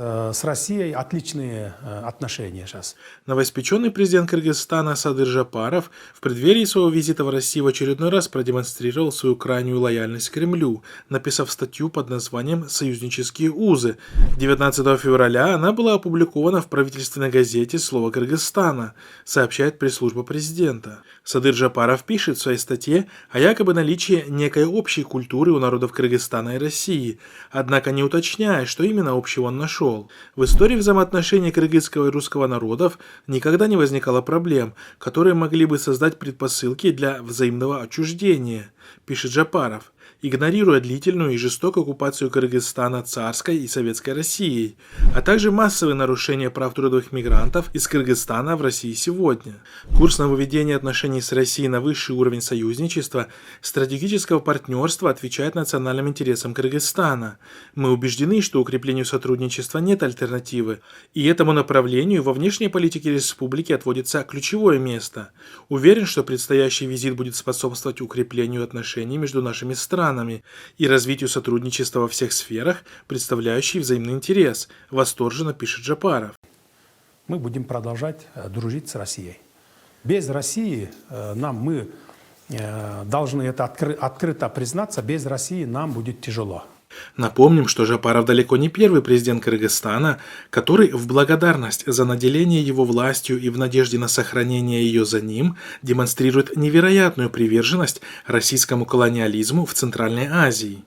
с Россией отличные отношения сейчас. Новоиспеченный президент Кыргызстана Садыр Жапаров в преддверии своего визита в Россию в очередной раз продемонстрировал свою крайнюю лояльность Кремлю, написав статью под названием «Союзнические узы». 19 февраля она была опубликована в правительственной газете «Слово Кыргызстана», сообщает пресс-служба президента. Садыр Жапаров пишет в своей статье о якобы наличии некой общей культуры у народов Кыргызстана и России, однако не уточняя, что именно общего он нашел. В истории взаимоотношений кыргызского и русского народов никогда не возникало проблем, которые могли бы создать предпосылки для взаимного отчуждения, пишет Жапаров, игнорируя длительную и жестокую оккупацию Кыргызстана царской и советской Россией, а также массовые нарушения прав трудовых мигрантов из Кыргызстана в России сегодня. Курс на выведение отношений с Россией на высший уровень союзничества, стратегического партнерства отвечает национальным интересам Кыргызстана. Мы убеждены, что укреплению сотрудничества нет альтернативы, и этому направлению во внешней политике республики отводится ключевое место. Уверен, что предстоящий визит будет способствовать укреплению отношений между нашими странами и развитию сотрудничества во всех сферах, представляющих взаимный интерес, восторженно пишет Жапаров. Мы будем продолжать дружить с Россией. Без России мы должны это открыто признаться, без России нам будет тяжело. Напомним, что Жапаров далеко не первый президент Кыргызстана, который в благодарность за наделение его властью и в надежде на сохранение ее за ним демонстрирует невероятную приверженность российскому колониализму в Центральной Азии.